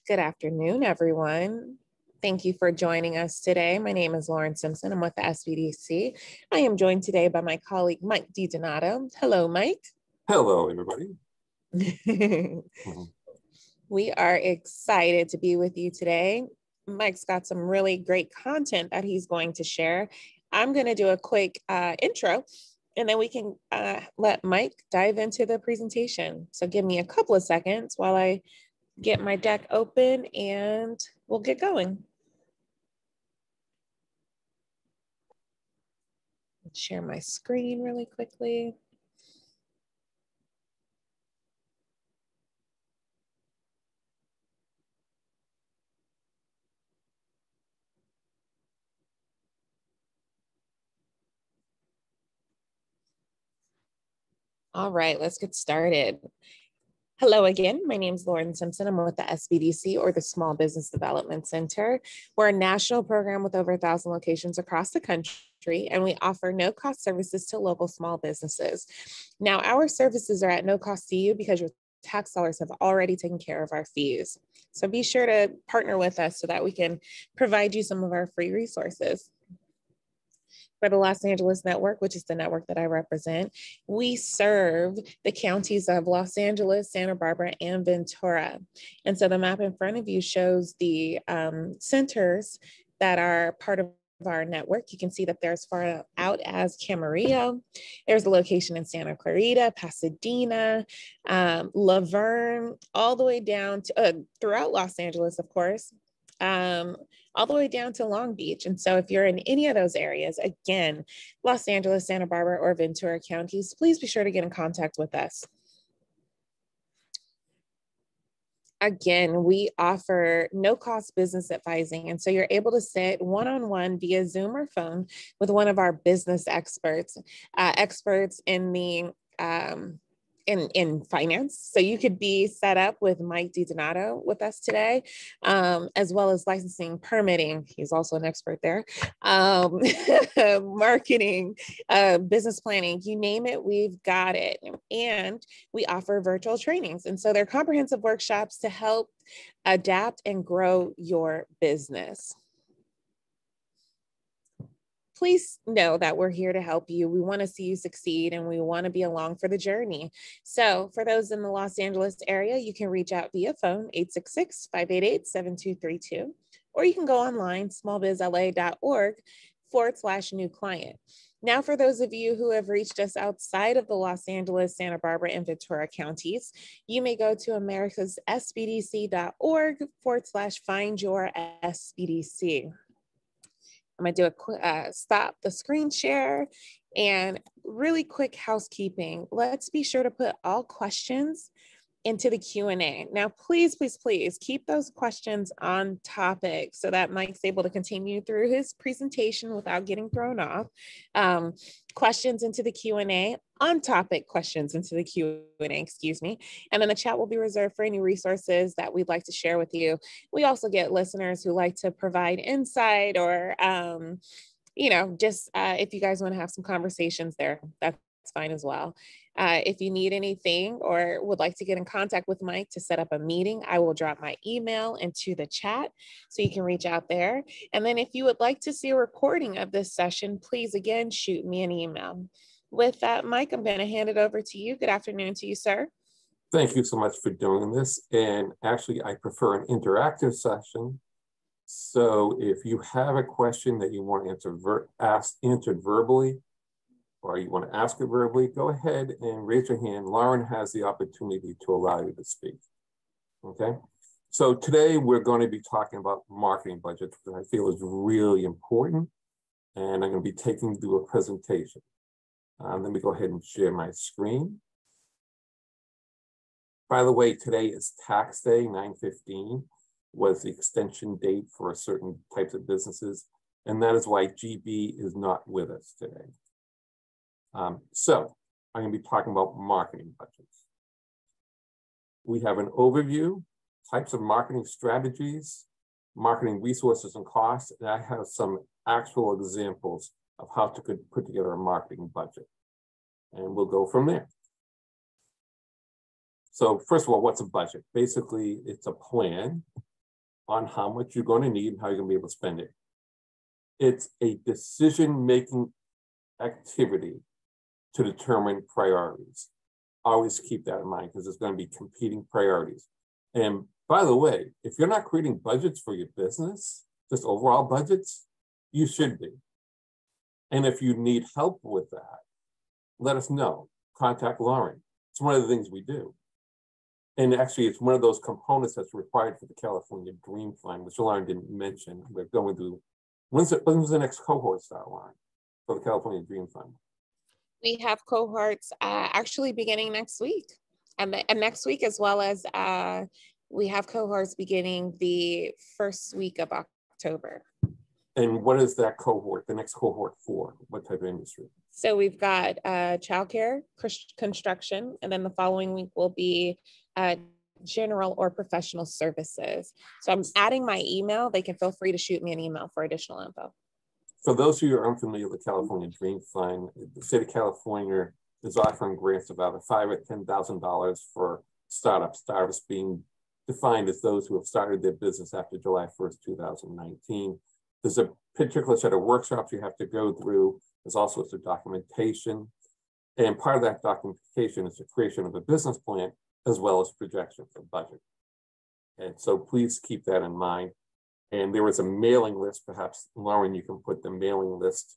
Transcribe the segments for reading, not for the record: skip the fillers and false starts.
Good afternoon, everyone. Thank you for joining us today. My name is Lauren Simpson. I'm with the SBDC. I am joined today by my colleague, Mike DiDonato. Hello, Mike. Hello, everybody. We are excited to be with you today. Mike's got some really great content that he's going to share. I'm going to do a quick intro, and then we can let Mike dive into the presentation. So give me a couple of seconds while I get my deck open and we'll get going. Share my screen really quickly. All right, let's get started. Hello again, my name is Lauren Simpson. I'm with the SBDC, or the Small Business Development Center. We're a national program with over 1,000 locations across the country, and we offer no-cost services to local small businesses. Now, our services are at no cost to you because your tax dollars have already taken care of our fees. So be sure to partner with us so that we can provide you some of our free resources. For the Los Angeles network, which is the network that I represent, we serve the counties of Los Angeles, Santa Barbara, and Ventura. And so the map in front of you shows the centers that are part of our network. You can see that they're as far out as Camarillo. There's a location in Santa Clarita, Pasadena, Laverne, all the way down to throughout Los Angeles, of course. All the way down to Long Beach. And so if you're in any of those areas, again, Los Angeles, Santa Barbara, or Ventura counties, please be sure to get in contact with us. Again, we offer no-cost business advising. And so you're able to sit one-on-one via Zoom or phone with one of our business experts, experts in the in finance. So you could be set up with Mike DiDonato with us today, as well as licensing, permitting. He's also an expert there. Marketing, business planning, you name it, we've got it. And we offer virtual trainings. And so they're comprehensive workshops to help adapt and grow your business. Please know that we're here to help you. We want to see you succeed, and we want to be along for the journey. So for those in the Los Angeles area, you can reach out via phone, 866-588-7232, or you can go online, smallbizla.org/new client. Now, for those of you who have reached us outside of the Los Angeles, Santa Barbara, and Ventura counties, you may go to americassbdc.org/find-your-SBDC. I'm going to do a quick stop the screen share and really quick housekeeping. Let's be sure to put all questions into the Q&A. Now, please, please, please keep those questions on topic so that Mike's able to continue through his presentation without getting thrown off. Questions into the Q&A, on topic questions into the Q&A, excuse me. And then the chat will be reserved for any resources that we'd like to share with you. We also get listeners who like to provide insight or, just if you guys want to have some conversations there, that's fine as well. If you need anything or would like to get in contact with Mike to set up a meeting, I will drop my email into the chat so you can reach out there. And then if you would like to see a recording of this session, please again, shoot me an email. With that, Mike, I'm going to hand it over to you. Good afternoon to you, sir. Thank you so much for doing this. And actually, I prefer an interactive session. So if you have a question that you want answered verbally, or you want to ask it verbally, go ahead and raise your hand. Lauren has the opportunity to allow you to speak. Okay. So today we're going to be talking about marketing budgets, which I feel is really important. And I'm going to be taking you through a presentation. Let me go ahead and share my screen. By the way, today is tax day, 9/15 was the extension date for certain types of businesses. And that is why GB is not with us today. So I'm going to be talking about marketing budgets. We have an overview, types of marketing strategies, marketing resources and costs, and I have some actual examples of how to put together a marketing budget. And we'll go from there. So first of all, what's a budget? Basically, it's a plan on how much you're going to need and how you're going to be able to spend it. It's a decision-making activity to determine priorities. Always keep that in mind because there's going to be competing priorities. And by the way, if you're not creating budgets for your business, just overall budgets, you should be. And if you need help with that, let us know. Contact Lauren. It's one of the things we do. And actually, it's one of those components that's required for the California Dream Fund, which Lauren didn't mention. We're going through, when's the next cohort start, Lauren, for the California Dream Fund? We have cohorts actually beginning next week. And next week, as well as we have cohorts beginning the first week of October. And what is that cohort, the next cohort for? What type of industry? So we've got childcare, construction, and then the following week will be general or professional services. So I'm adding my email. They can feel free to shoot me an email for additional info. For those of you who are unfamiliar with the California Dream Fund, the state of California is offering grants of either $5,000 or $10,000 for startups. Startups being defined as those who have started their business after July 1st, 2019. There's a particular set of workshops you have to go through. There's also some documentation. And part of that documentation is the creation of a business plan as well as projections of budget. And so please keep that in mind. And there is a mailing list. Perhaps, Lauren, you can put the mailing list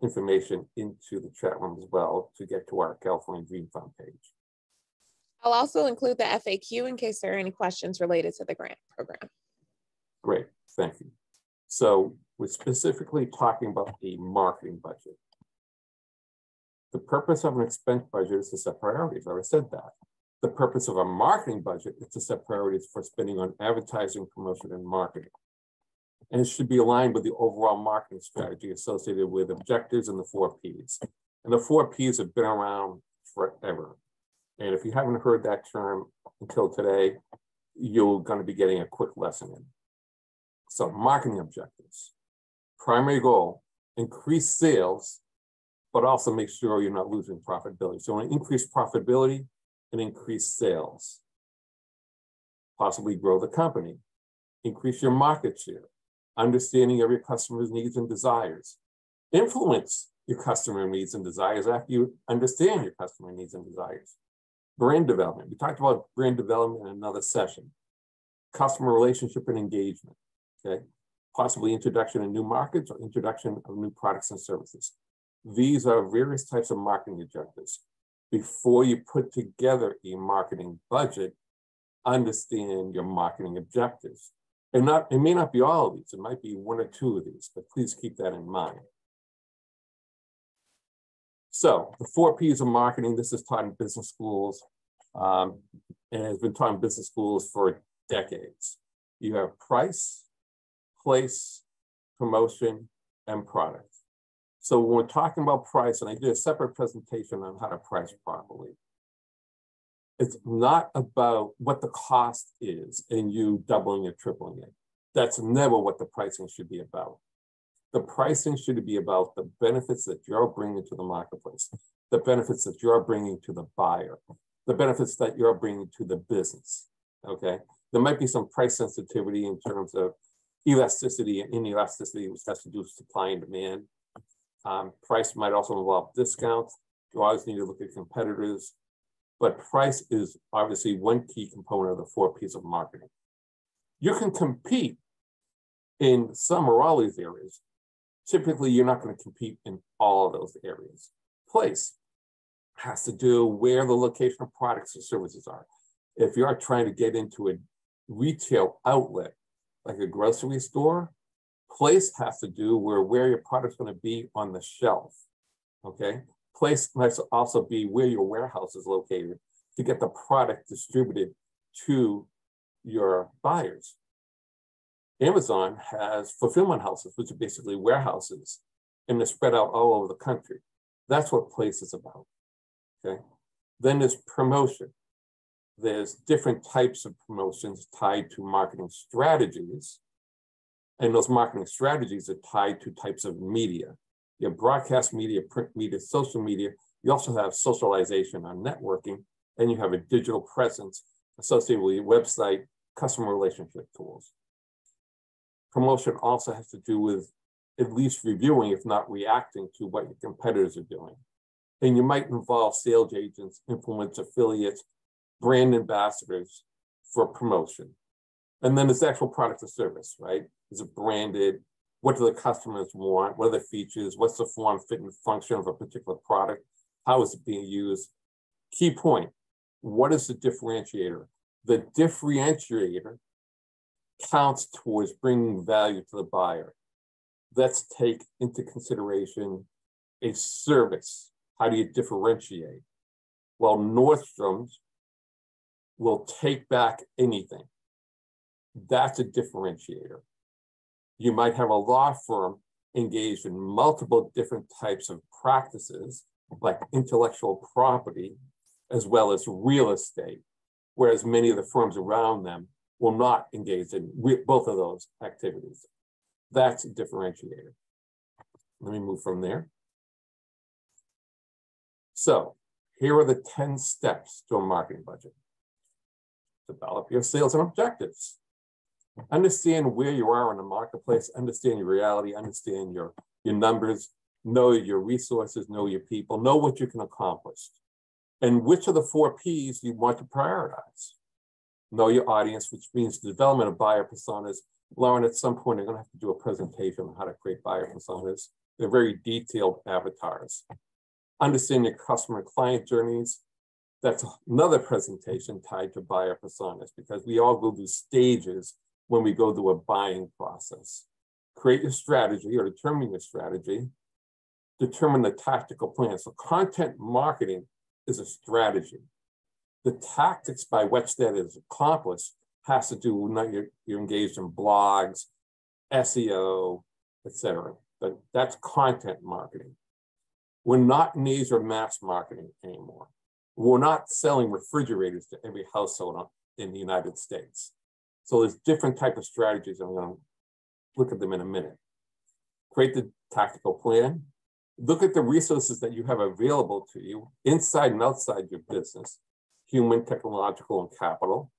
information into the chat room as well to get to our California Dream Fund page. I'll also include the FAQ in case there are any questions related to the grant program. Great, thank you. So we're specifically talking about a marketing budget. The purpose of an expense budget is to set priorities. I already said that. The purpose of a marketing budget is to set priorities for spending on advertising, promotion, and marketing. And it should be aligned with the overall marketing strategy associated with objectives and the 4 Ps. And the 4 Ps have been around forever. And if you haven't heard that term until today, you're going to be getting a quick lesson in. So marketing objectives, primary goal, increase sales, but also make sure you're not losing profitability. So you want to increase profitability and increase sales, possibly grow the company, increase your market share, understanding of your customers' needs and desires, influence your customer needs and desires after you understand your customer needs and desires. Brand development, we talked about brand development in another session. Customer relationship and engagement, okay? Possibly introduction of new markets or introduction of new products and services. These are various types of marketing objectives. Before you put together a marketing budget, understand your marketing objectives. And it may not be all of these, it might be 1 or 2 of these, but please keep that in mind. So the 4 Ps of marketing, this is taught in business schools and has been taught in business schools for decades. You have price, place, promotion, and product. So when we're talking about price, and I did a separate presentation on how to price properly, it's not about what the cost is and you doubling or tripling it. That's never what the pricing should be about. The pricing should be about the benefits that you're bringing to the marketplace, the benefits that you're bringing to the buyer, the benefits that you're bringing to the business, okay? There might be some price sensitivity in terms of elasticity and inelasticity, which has to do with supply and demand. Price might also involve discounts. You always need to look at competitors, but price is obviously one key component of the 4 Ps of marketing. You can compete in some or all these areas. Typically, you're not going to compete in all of those areas. Place has to do where the location of products or services are. If you are trying to get into a retail outlet, like a grocery store, place has to do where your product's going to be on the shelf, okay? Place might also be where your warehouse is located to get the product distributed to your buyers. Amazon has fulfillment houses, which are basically warehouses, and they're spread out all over the country. That's what place is about, okay? Then there's promotion. There's different types of promotions tied to marketing strategies, and those marketing strategies are tied to types of media. You have broadcast media, print media, social media. You also have socialization on networking, and you have a digital presence associated with your website, customer relationship tools. Promotion also has to do with at least reviewing, if not reacting to what your competitors are doing. And you might involve sales agents, influence affiliates, brand ambassadors for promotion. And then there's actual product or service, right? Is it branded? What do the customers want? What are the features? What's the form, fit, and function of a particular product? How is it being used? Key point, what is the differentiator? The differentiator counts towards bringing value to the buyer. Let's take into consideration a service. How do you differentiate? Well, Nordstrom's will take back anything. That's a differentiator. You might have a law firm engaged in multiple different types of practices, like intellectual property, as well as real estate, whereas many of the firms around them will not engage in both of those activities. That's a differentiator. Let me move from there. So here are the 10 steps to a marketing budget. Develop your sales and objectives. Understand where you are in the marketplace, understand your reality, understand your numbers, know your resources, know your people, know what you can accomplish. And which of the 4 Ps you want to prioritize. Know your audience, which means the development of buyer personas. Lauren, at some point, I'm going to have to do a presentation on how to create buyer personas. They're very detailed avatars. Understand your customer and client journeys. That's another presentation tied to buyer personas, because we all go through stages when we go through a buying process. Create your strategy or determine your strategy. Determine the tactical plan. So content marketing is a strategy. The tactics by which that is accomplished has to do with you're engaged in blogs, SEO, etc. But that's content marketing. We're not in age of mass marketing anymore. We're not selling refrigerators to every household in the United States. So there's different types of strategies. I'm going to look at them in a minute. Create the tactical plan. Look at the resources that you have available to you inside and outside your business, human, technological, and capital.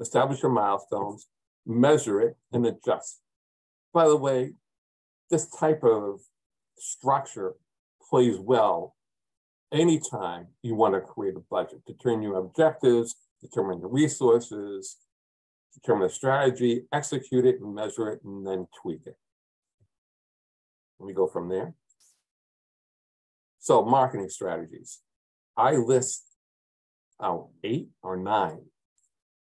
Establish your milestones, measure it, and adjust. By the way, this type of structure plays well anytime you want to create a budget. Determine your objectives, determine the resources, determine the strategy, execute it, and measure it, and then tweak it. Let me go from there. So marketing strategies. I list 8 or 9.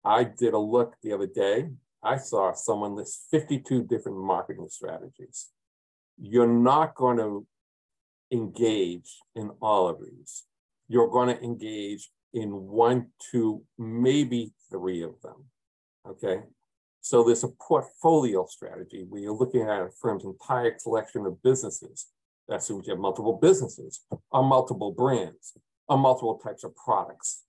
I did a look the other day. I saw someone list 52 different marketing strategies. You're not going to engage in all of these. You're going to engage in 1, 2, maybe 3 of them, okay? So there's a portfolio strategy where you're looking at a firm's entire collection of businesses. That's if you have multiple businesses, or multiple brands, or multiple types of products.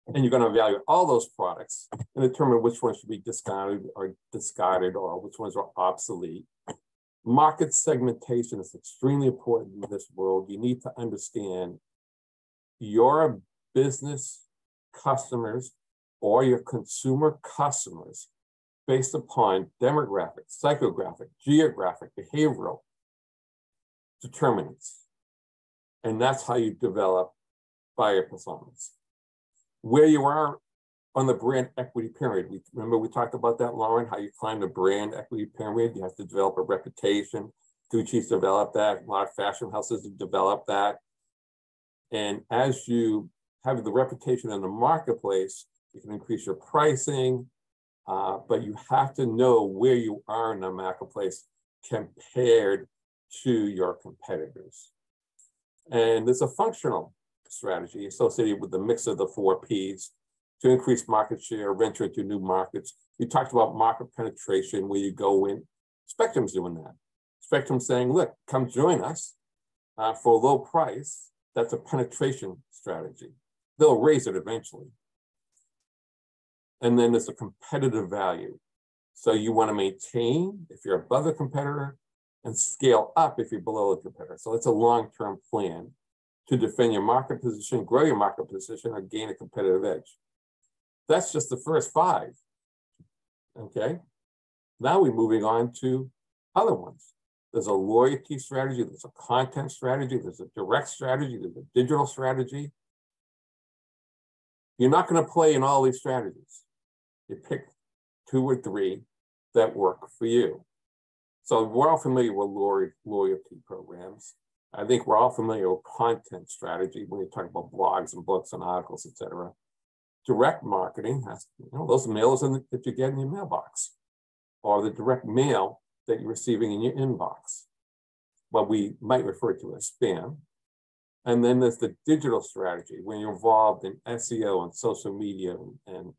And you're going to evaluate all those products and determine which ones should be discounted or discarded, or which ones are obsolete. Market segmentation is extremely important in this world. You need to understand your business customers or your consumer customers based upon demographic, psychographic, geographic, behavioral determinants. And that's how you develop buyer personas. Where you are on the brand equity pyramid. Remember we talked about that, Lauren, how you climb the brand equity pyramid. You have to develop a reputation. Gucci's developed that. A lot of fashion houses have developed that. And as you have the reputation in the marketplace, you can increase your pricing, but you have to know where you are in the marketplace compared to your competitors. And there's a functional strategy associated with the mix of the 4 Ps to increase market share, venture into new markets. We talked about market penetration, where you go in. Spectrum's doing that. Spectrum's saying, look, come join us for a low price. That's a penetration strategy. They'll raise it eventually. And then there's a competitive value. So you want to maintain if you're above the competitor and scale up if you're below the competitor. So it's a long-term plan to defend your market position, grow your market position, or gain a competitive edge. That's just the first 5, okay? Now we're moving on to other ones. There's a loyalty strategy, there's a content strategy, there's a direct strategy, there's a digital strategy. You're not going to play in all these strategies. You pick 2 or 3 that work for you. So we're all familiar with loyalty programs. I think we're all familiar with content strategy when you talk about blogs and books and articles, et cetera. Direct marketing has, those mailers that you get in your mailbox, or the direct mail that you're receiving in your inbox, what we might refer to as spam. And then there's the digital strategy, when you're involved in SEO and social media and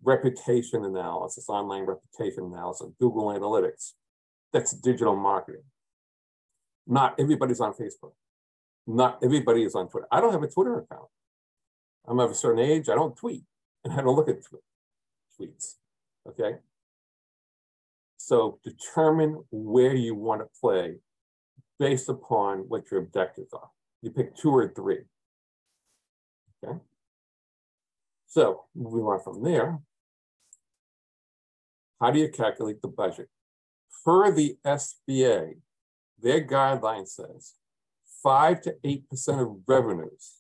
reputation analysis, online reputation analysis, Google Analytics. That's digital marketing. Not everybody's on Facebook. Not everybody is on Twitter. I don't have a Twitter account. I'm of a certain age, I don't tweet, and I don't look at tweets, okay? So determine where you want to play based upon what your objectives are. You pick 2 or 3, okay? So moving on from there, how do you calculate the budget? Per the SBA, their guideline says 5 to 8% of revenues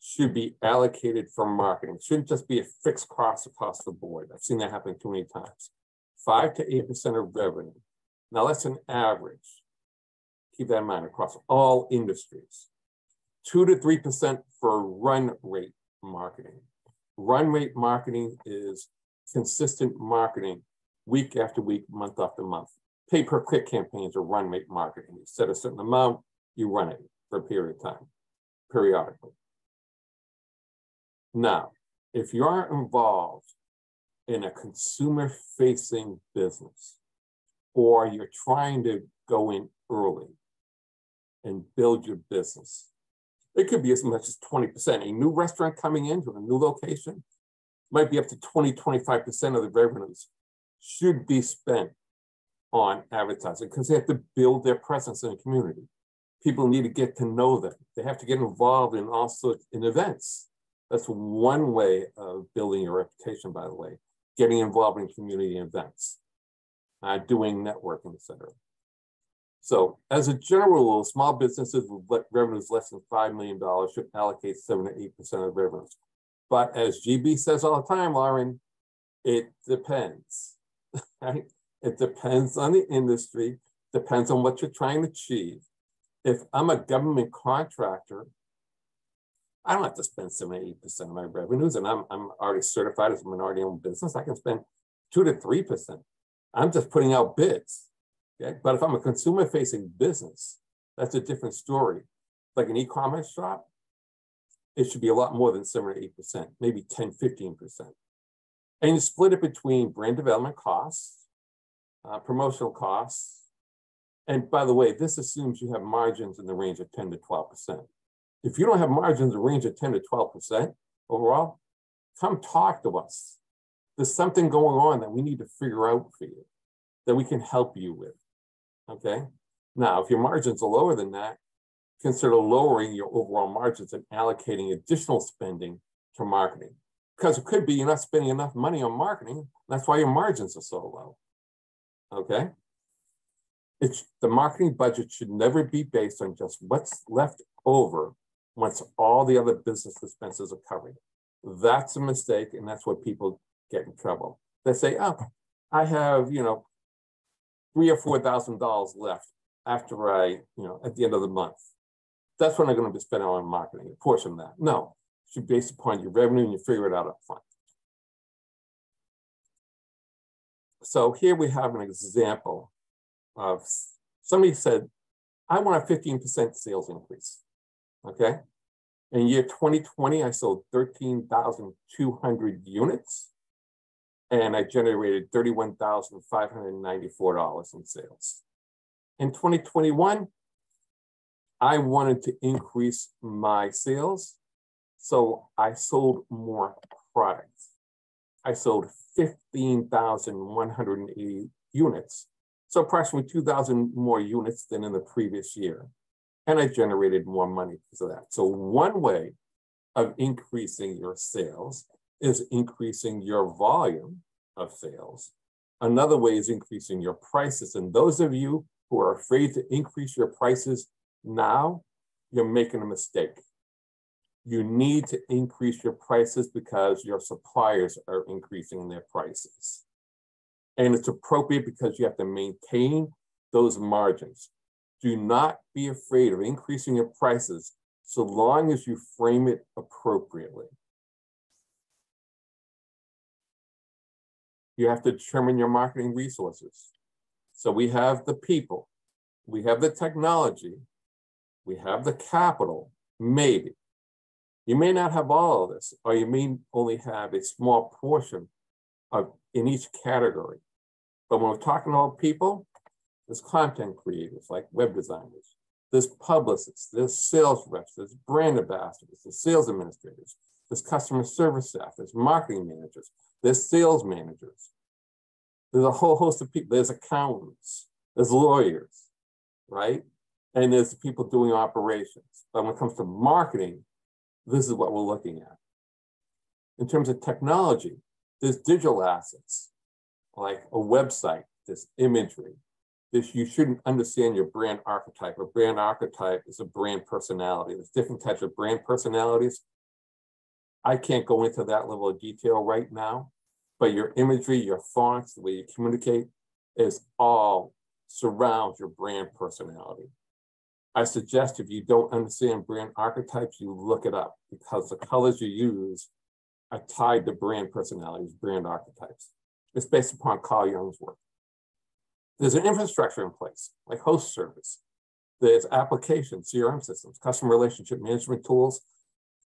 should be allocated for marketing. It shouldn't just be a fixed cost across the board. I've seen that happen too many times. 5 to 8% of revenue. Now that's an average. Keep that in mind across all industries. 2 to 3% for run rate marketing. Run rate marketing is consistent marketing week after week, month after month. Pay-per-click campaigns are run rate marketing. You set a certain amount, you run it for a period of time, periodically. Now, if you are involved in a consumer-facing business, or you're trying to go in early and build your business, it could be as much as 20%. A new restaurant coming into a new location might be up to 20, 25% of the revenues should be spent on advertising because they have to build their presence in the community. People need to get to know them. They have to get involved in all sorts in events. That's one way of building your reputation, by the way, getting involved in community events, doing networking, et cetera. So as a general rule, small businesses with revenues less than $5 million should allocate 7 to 8% of revenues. But as GB says all the time, Lauren, it depends, right? It depends on the industry, depends on what you're trying to achieve. If I'm a government contractor, I don't have to spend 7 to 8% of my revenues, and I'm already certified as a minority-owned business. I can spend 2 to 3%. I'm just putting out bids. Okay? But if I'm a consumer-facing business, that's a different story. Like an e-commerce shop, it should be a lot more than 7 to 8%, maybe 10, 15%. And you split it between brand development costs, promotional costs. And by the way, this assumes you have margins in the range of 10 to 12%. If you don't have margins in the range of 10 to 12% overall, come talk to us. There's something going on that we need to figure out for you, that we can help you with, okay? Now, if your margins are lower than that, consider lowering your overall margins and allocating additional spending to marketing. Because it could be you're not spending enough money on marketing. That's why your margins are so low, okay? The marketing budget should never be based on just what's left over once all the other business expenses are covered. That's a mistake, and that's where people get in trouble. They say, oh, I have, $3,000 or $4,000 left after at the end of the month. That's when I'm going to be spending on marketing, a portion of that. No, it should be based upon your revenue, and you figure it out up front. So here we have an example of somebody said, I want a 15% sales increase, okay? In year 2020, I sold 13,200 units, and I generated $31,594 in sales. In 2021, I wanted to increase my sales, so I sold more products. I sold 15,180 units, so approximately 2,000 more units than in the previous year. And I generated more money because of that. So one way of increasing your sales is increasing your volume of sales. Another way is increasing your prices. And those of you who are afraid to increase your prices now, you're making a mistake. You need to increase your prices because your suppliers are increasing their prices. And it's appropriate because you have to maintain those margins. Do not be afraid of increasing your prices so long as you frame it appropriately. You have to determine your marketing resources. So we have the people, we have the technology, we have the capital, maybe. You may not have all of this, or you may only have a small portion of in each category. But when we're talking about people, there's content creators like web designers, there's publicists, there's sales reps, there's brand ambassadors, there's sales administrators, there's customer service staff, there's marketing managers, there's sales managers. There's a whole host of people. There's accountants, there's lawyers, right? And there's people doing operations. But when it comes to marketing, this is what we're looking at. In terms of technology, there's digital assets, like a website, there's imagery. You shouldn't understand your brand archetype. A brand archetype is a brand personality. There's different types of brand personalities. I can't go into that level of detail right now, but your imagery, your fonts, the way you communicate is all surrounds your brand personality. I suggest if you don't understand brand archetypes, you look it up because the colors you use are tied to brand personalities, brand archetypes. It's based upon Carl Jung's work. There's an infrastructure in place, like host service. There's applications, CRM systems, customer relationship management tools.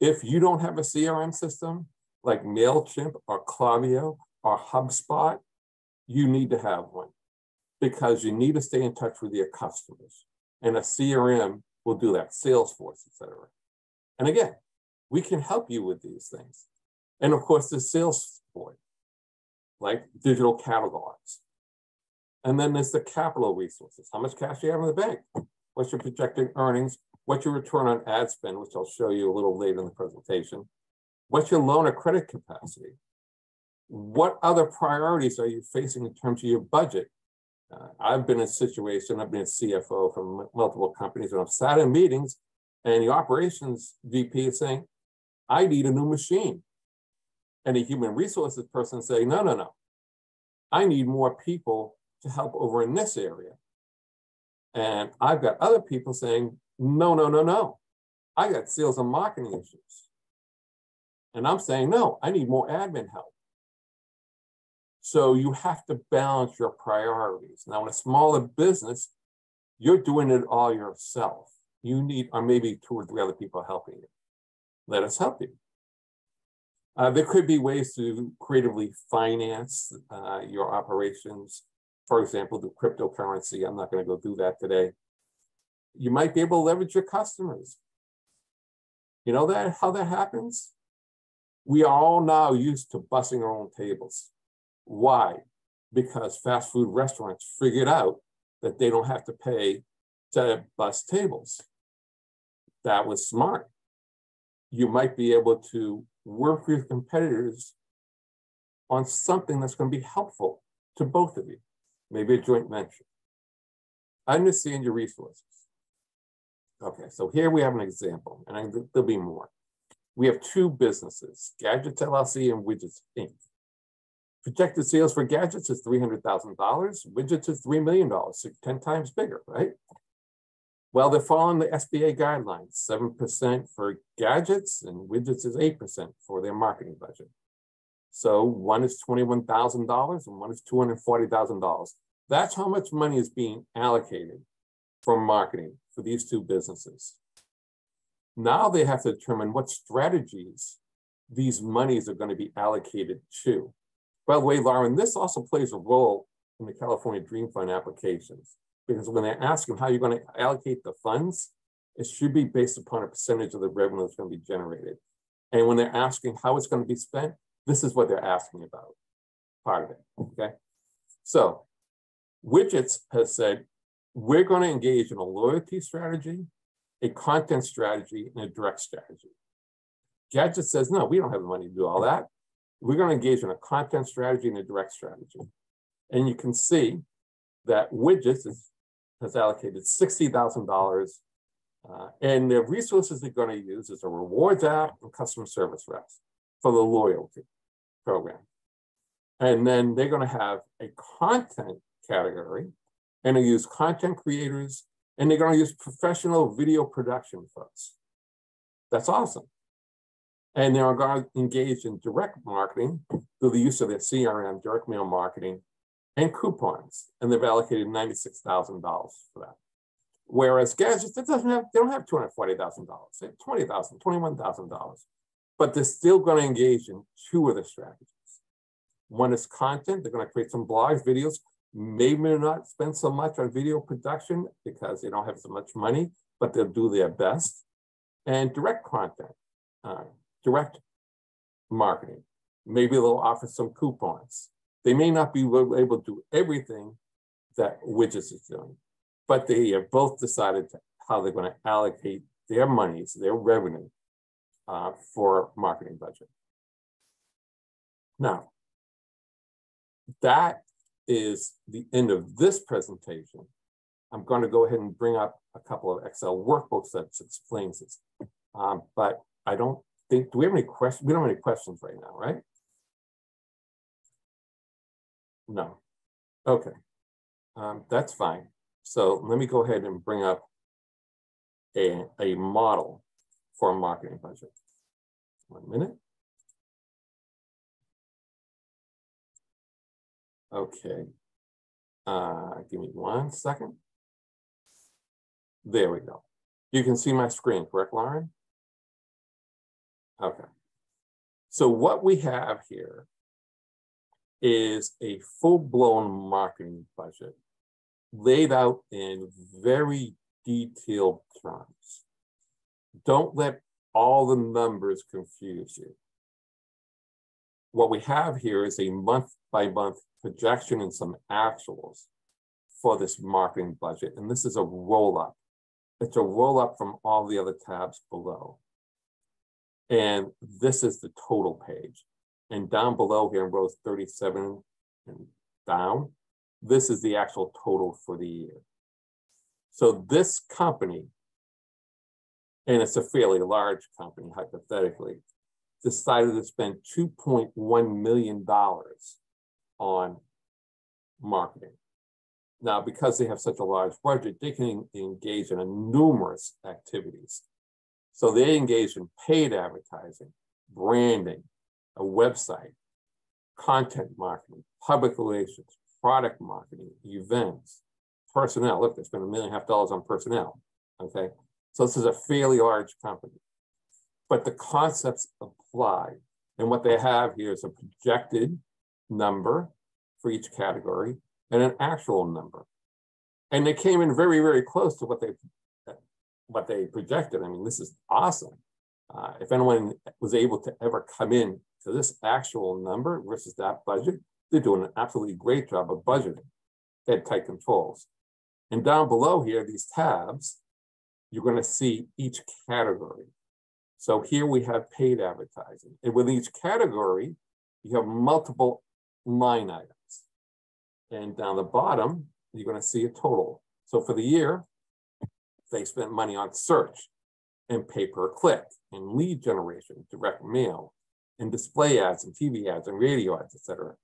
If you don't have a CRM system like MailChimp or Klaviyo or HubSpot, you need to have one because you need to stay in touch with your customers. And a CRM will do that, Salesforce, et cetera. And again, we can help you with these things. And of course, there's sales support, like digital catalogs. And then there's the capital resources. How much cash do you have in the bank? What's your projected earnings? What's your return on ad spend, which I'll show you a little later in the presentation? What's your loan or credit capacity? What other priorities are you facing in terms of your budget? I've been in a situation, I've been a CFO for multiple companies, and I've sat in meetings and the operations VP is saying, I need a new machine. And the human resources person is saying, no. I need more people to help over in this area. And I've got other people saying, no. I got sales and marketing issues. And I'm saying, no, I need more admin help. So you have to balance your priorities. Now, in a smaller business, you're doing it all yourself. You need, or maybe 2 or 3 other people helping you. Let us help you. There could be ways to creatively finance your operations. For example, the cryptocurrency. I'm not going to go do that today. You might be able to leverage your customers. You know that how that happens? We are all now used to bussing our own tables. Why? Because fast food restaurants figured out that they don't have to pay to bus tables. That was smart. You might be able to work with competitors on something that's going to be helpful to both of you. Maybe a joint venture. Understand your resources. Okay, so here we have an example, and there'll be more. We have 2 businesses, Gadgets LLC and Widgets Inc. Projected sales for Gadgets is $300,000. Widgets is $3 million, 10 times bigger, right? Well, they're following the SBA guidelines, 7% for Gadgets and Widgets is 8% for their marketing budget. So one is $21,000 and one is $240,000. That's how much money is being allocated for marketing for these 2 businesses. Now they have to determine what strategies these monies are going to be allocated to. By the way, Lauren, this also plays a role in the California Dream Fund applications, because when they're asking how you're going to allocate the funds, it should be based upon a percentage of the revenue that's going to be generated. And when they're asking how it's going to be spent, this is what they're asking about, part of it, okay? So Widgets has said, we're going to engage in a loyalty strategy, a content strategy, and a direct strategy. Gadget says, no, we don't have the money to do all that. We're going to engage in a content strategy and a direct strategy. And you can see that widgets has allocated $60,000. And the resources they're going to use is a rewards app and customer service reps for the loyalty program. And then they're going to have a content category, and they use content creators, and they're going to use professional video production folks. That's awesome. And they're going to engage in direct marketing through the use of their CRM, direct mail marketing, and coupons. And they've allocated $96,000 for that. Whereas gadgets, they don't have $240,000. They have $20,000, $21,000. But they're still going to engage in two of the strategies. One is content. They're going to create some blogs, videos, maybe not spend so much on video production because they don't have so much money, but they'll do their best. And direct content, direct marketing. Maybe they'll offer some coupons. They may not be able to do everything that Widgets is doing, but they have both decided how they're going to allocate their monies, their revenue for marketing budget. Now, that is the end of this presentation. I'm going to go ahead and bring up a couple of Excel workbooks that explains this. But I don't think, do we have any questions? We don't have any questions right now, right? No. Okay. That's fine. So let me go ahead and bring up a model for a marketing budget. 1 minute. Okay. Give me 1 second. There we go. You can see my screen, correct, Lauren? Okay. So what we have here is a full-blown marketing budget laid out in very detailed terms. Don't let all the numbers confuse you. What we have here is a month-by-month projection and some actuals for this marketing budget. And this is a roll-up. It's a roll-up from all the other tabs below. And this is the total page. And down below here in rows 37 and down, this is the actual total for the year. So this company, and it's a fairly large company, hypothetically, decided to spend $2.1 million on marketing. Now, because they have such a large budget, they can engage in numerous activities. So they engage in paid advertising, branding, a website, content marketing, public relations, product marketing, events, personnel. Look, they spend $1.5 million on personnel, okay? So this is a fairly large company. But the concepts apply. And what they have here is a projected number for each category and an actual number. And they came in very, very close to what they projected. I mean, this is awesome. If anyone was able to ever come in to this actual number versus that budget, they're doing an absolutely great job of budgeting. They had tight controls. And down below here, these tabs, you're going to see each category. So here we have paid advertising. And with each category, you have multiple line items. And down the bottom, you're going to see a total. So for the year, they spent money on search and pay-per-click and lead generation, direct mail, and display ads and TV ads and radio ads, et cetera.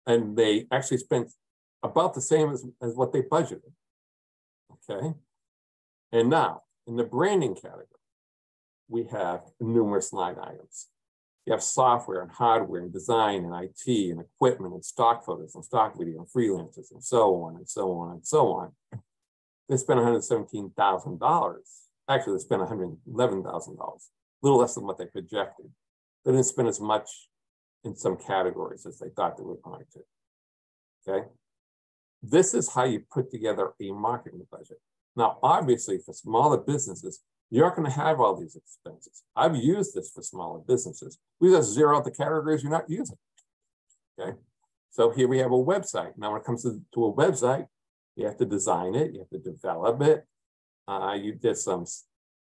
And they actually spent about the same as what they budgeted, okay? And now, in the branding category, we have numerous line items. You have software and hardware and design and IT and equipment and stock photos and stock video and freelancers and so on and so on and so on. They spent $117,000. Actually, they spent $111,000, a little less than what they projected. They didn't spend as much in some categories as they thought they were going to, okay? This is how you put together a marketing budget. Now, obviously, for smaller businesses, you're not going to have all these expenses. I've used this for smaller businesses. We just zero out the categories you're not using, okay? So here we have a website. Now, when it comes to a website, you have to design it, you have to develop it. There's some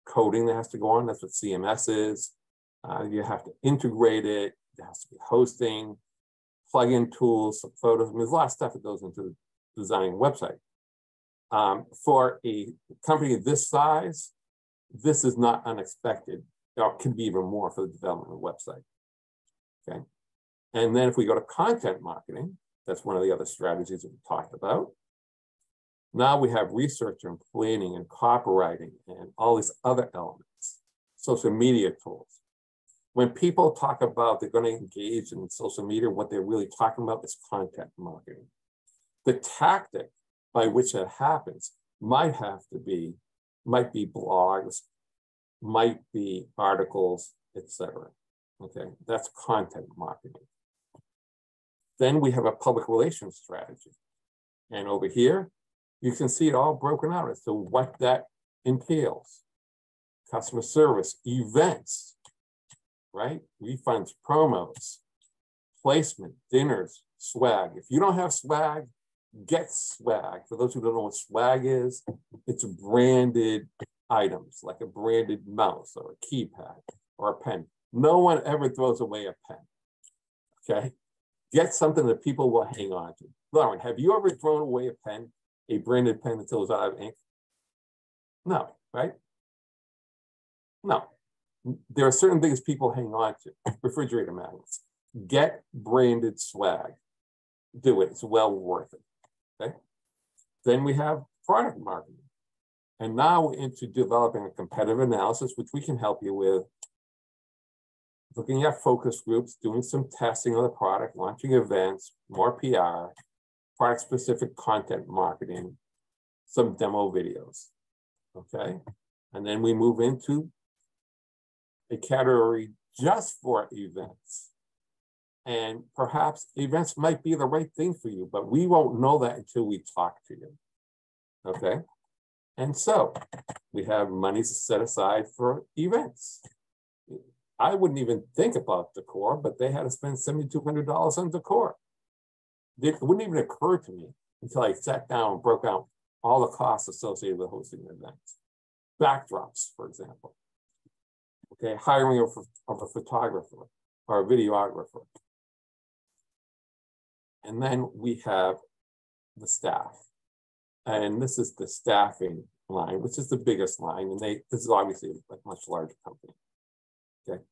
coding that has to go on. That's what CMS is. You have to integrate it. There has to be hosting, plug-in tools, some photos. I mean, there's a lot of stuff that goes into designing a website. For a company this size, this is not unexpected. It can be even more for the development of a website. Okay. And then if we go to content marketing, that's one of the other strategies that we talked about. Now we have research and planning and copywriting and all these other elements, social media tools. When people talk about they're going to engage in social media, what they're really talking about is content marketing. The tactic by which that happens might be blogs, might be articles, etc. Okay, that's content marketing. Then we have a public relations strategy. And over here, you can see it all broken out as to what that entails. Customer service, events, right? Refunds, promos, placement, dinners, swag. If you don't have swag, get swag. For those who don't know what swag is, it's branded items, like a branded mouse or a keypad or a pen. No one ever throws away a pen, okay? Get something that people will hang on to. Lauren, have you ever thrown away a pen, a branded pen until it's out of ink? No, right? No. There are certain things people hang on to, refrigerator magnets. Get branded swag. Do it, it's well worth it, okay? Then we have product marketing. And now we're into developing a competitive analysis, which we can help you with. Looking at focus groups, doing some testing of the product, launching events, more PR, product-specific content marketing, some demo videos, okay? And then we move into a category just for events. And perhaps events might be the right thing for you, but we won't know that until we talk to you, okay? And so we have money set aside for events. I wouldn't even think about decor, but they had to spend $7,200 on decor. It wouldn't even occur to me until I sat down and broke out all the costs associated with hosting events. Backdrops, for example. Okay, hiring of a photographer or a videographer. And then we have the staff. And this is the staffing line, which is the biggest line. And this is obviously a much larger company. Okay,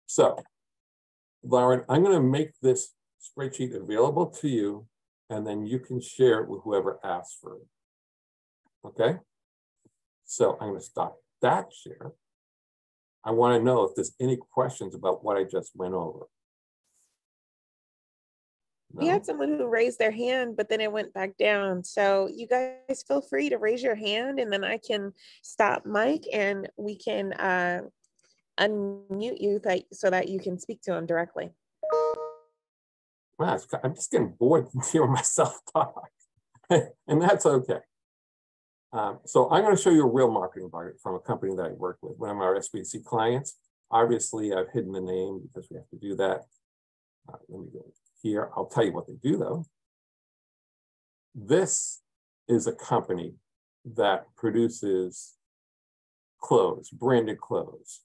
so Lauren, I'm going to make this spreadsheet available to you, and then you can share it with whoever asks for it. Okay, so I'm going to stop that share. I want to know if there's any questions about what I just went over. No? We had someone who raised their hand, but then it went back down. So you guys feel free to raise your hand, and then I can stop Mike and we can unmute you so that you can speak to him directly. Wow, I'm just getting bored hearing myself talk, and that's okay. So I'm going to show you a real marketing budget from a company that I work with, one of our SBDC clients. Obviously, I've hidden the name because we have to do that. Let me go here. I'll tell you what they do, though. This is a company that produces clothes, branded clothes,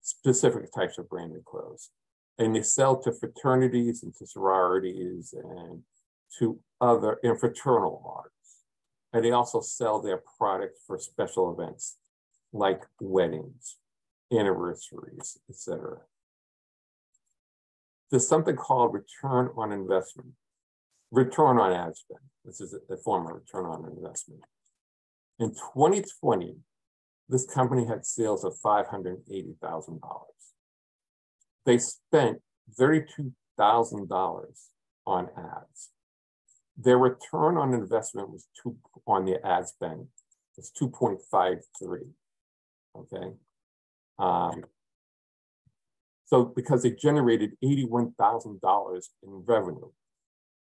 specific types of branded clothes. And they sell to fraternities and to sororities and to other fraternal orders. And they also sell their product for special events like weddings, anniversaries, etc. There's something called return on investment, return on ad spend. This is a form of return on investment. In 2020, this company had sales of $580,000. They spent $32,000 on ads. Their return on investment was on the ad spend was 2.53. Okay. So because they generated $81,000 in revenue,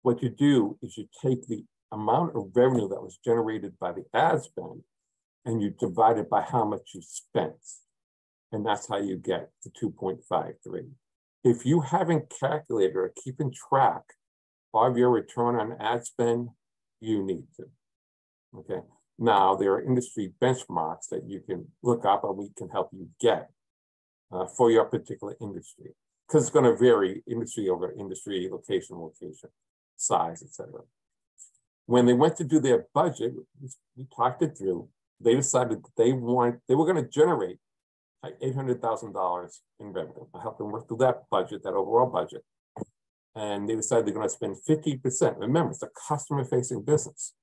what you do is you take the amount of revenue that was generated by the ad spend and you divide it by how much you spent. And that's how you get the 2.53. If you haven't calculated or keeping track of your return on ad spend, you need to. Okay. Now, there are industry benchmarks that you can look up and we can help you get for your particular industry. because it's going to vary industry over industry, location, size, etc. When they went to do their budget, we talked it through. They decided that they were going to generate like $800,000 in revenue. I helped them work through that budget, that overall budget. And they decided they're going to spend 50%. Remember, it's a customer-facing business.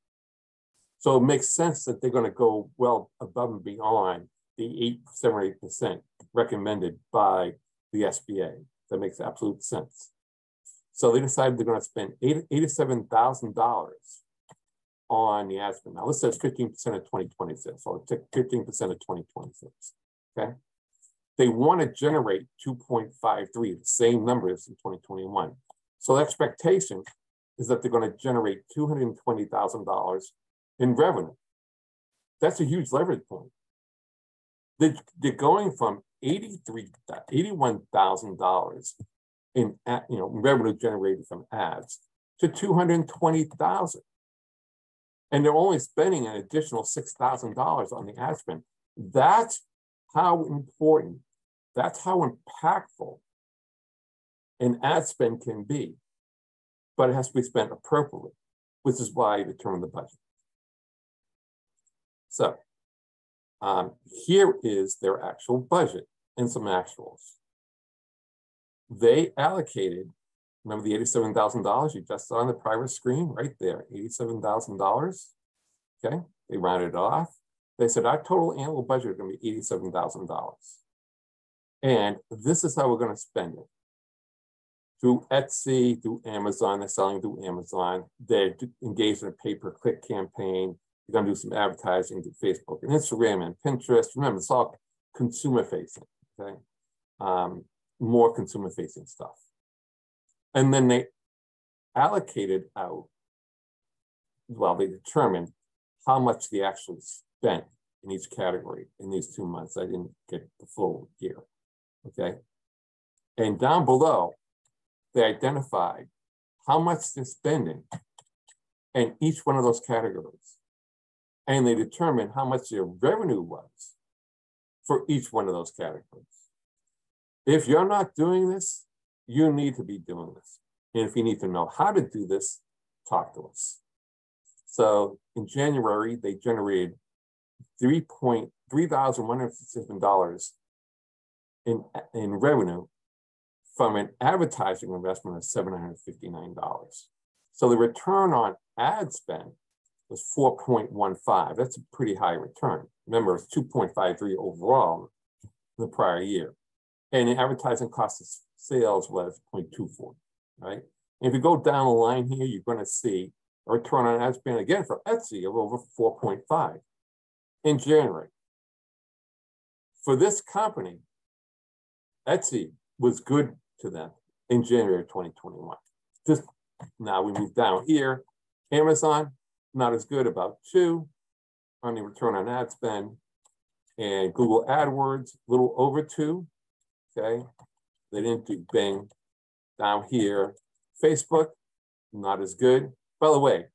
So it makes sense that they're going to go well above and beyond the 7 or 8% recommended by the SBA. That makes absolute sense. So they decided they're going to spend $87,000 on the ad spend. Now, this says 15% of 2026. So I'll take 15% of 2026. Okay. They want to generate 2.53, the same numbers in 2021. So the expectation is that they're going to generate $220,000 in revenue. That's a huge leverage point. They're going from $81,000 in revenue generated from ads to $220,000, and they're only spending an additional $6,000 on the ad spend. That's how important, that's how impactful an ad spend can be, but it has to be spent appropriately, which is why I determine the budget. So here is their actual budget and some actuals. They allocated, remember the $87,000 you just saw on the private screen right there, $87,000, okay? They rounded it off. They said our total annual budget is gonna be $87,000. And this is how we're gonna spend it. Through Etsy, through Amazon, they're selling through Amazon. They're engaged in a pay-per-click campaign. They're gonna do some advertising through Facebook and Instagram and Pinterest. Remember, it's all consumer-facing, okay? More consumer-facing stuff. And then they allocated out, well, they determined how much they actually spent in each category in these 2 months. I didn't get the full year, okay? And down below, they identified how much they're spending in each one of those categories. And they determined how much their revenue was for each one of those categories. If you're not doing this, you need to be doing this. And if you need to know how to do this, talk to us. So in January, they generated $3,157 in revenue from an advertising investment of $759. So the return on ad spend was 4.15. That's a pretty high return. Remember, it's 2.53 overall in the prior year. And the advertising cost of sales was 0.24, right? And if you go down the line here, you're going to see a return on ad spend again for Etsy of over 4.5 in January. For this company, Etsy was good to them in January of 2021. Just now we move down here. Amazon, not as good, about 2 on the return on ad spend. And Google AdWords, a little over 2. Okay, they didn't do Bing. Down here, Facebook, not as good. By the way,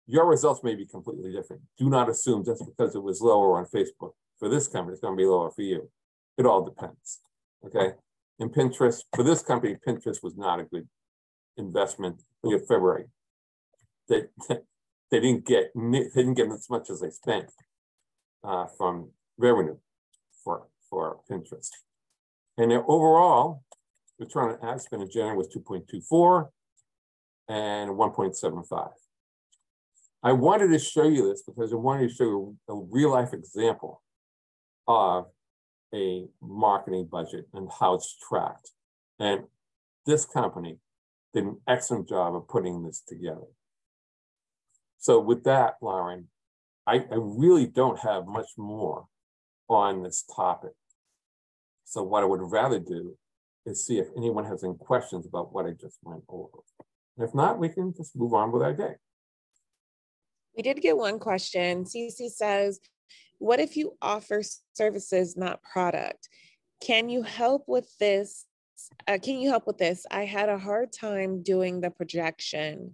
your results may be completely different. Do not assume just because it was lower on Facebook for this company, it's going to be lower for you. It all depends. Okay, and Pinterest, for this company, Pinterest was not a good investment. Look at February. They didn't get as much as they spent from revenue for Pinterest. And their overall return on ad spend in January was 2.24 and 1.75. I wanted to show you this because I wanted to show you a real life example of a marketing budget and how it's tracked. And this company did an excellent job of putting this together. So with that, Lauren, I really don't have much more on this topic. So what I would rather do is see if anyone has any questions about what I just went over. And if not, we can just move on with our day. We did get one question. Cece says, what if you offer services, not product? Can you help with this? I had a hard time doing the projection.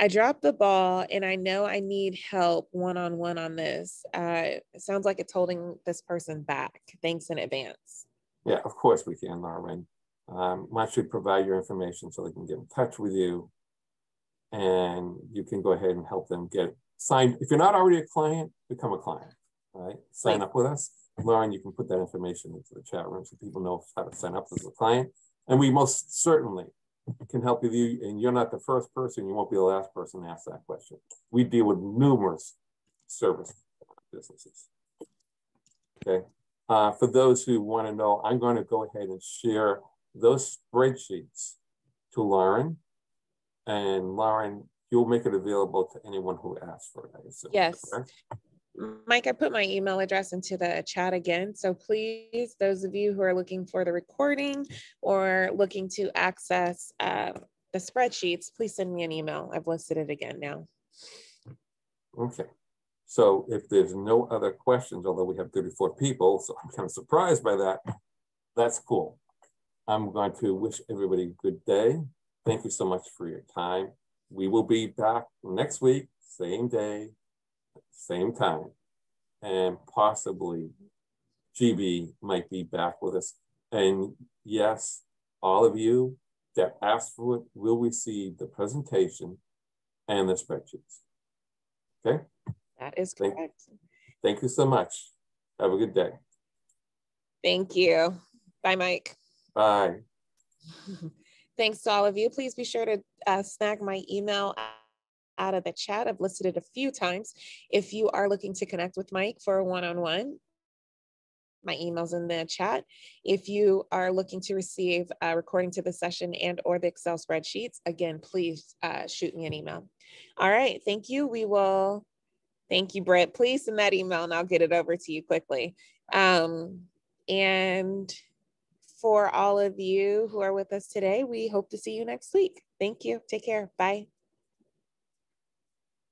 I dropped the ball and I know I need help one-on-one on this. It sounds like it's holding this person back. Thanks in advance. Yeah, of course we can, Lauren. Why don't you provide your information so they can get in touch with you, and you can go ahead and help them get signed. If you're not already a client, become a client, all right? Sign up with us. Lauren, you can put that information into the chat room so people know how to sign up as a client. And we most certainly can help with you. And you're not the first person, you won't be the last person to ask that question. We deal with numerous service businesses. Okay. For those who want to know, I'm going to go ahead and share those spreadsheets to Lauren. And Lauren, you'll make it available to anyone who asks for it, I assume. Yes. Correct? Mike, I put my email address into the chat again. So please, those of you who are looking for the recording or looking to access the spreadsheets, please send me an email. I've listed it again now. Okay. So if there's no other questions, although we have 34 people, so I'm kind of surprised by that, that's cool. I'm going to wish everybody a good day. Thank you so much for your time. We will be back next week, same day, same time, and possibly GB might be back with us. And yes, all of you that asked for it will receive the presentation and the spreadsheets. Okay? That is correct. Thank you so much. Have a good day. Thank you. Bye, Mike. Bye. Thanks to all of you. Please be sure to snag my email out of the chat. I've listed it a few times. If you are looking to connect with Mike for a one-on-one, my email's in the chat. If you are looking to receive a recording to the session and or the Excel spreadsheets, again, please shoot me an email. All right, thank you. Thank you, Brett. Please send that email and I'll get it over to you quickly. And for all of you who are with us today, we hope to see you next week. Thank you. Take care. Bye.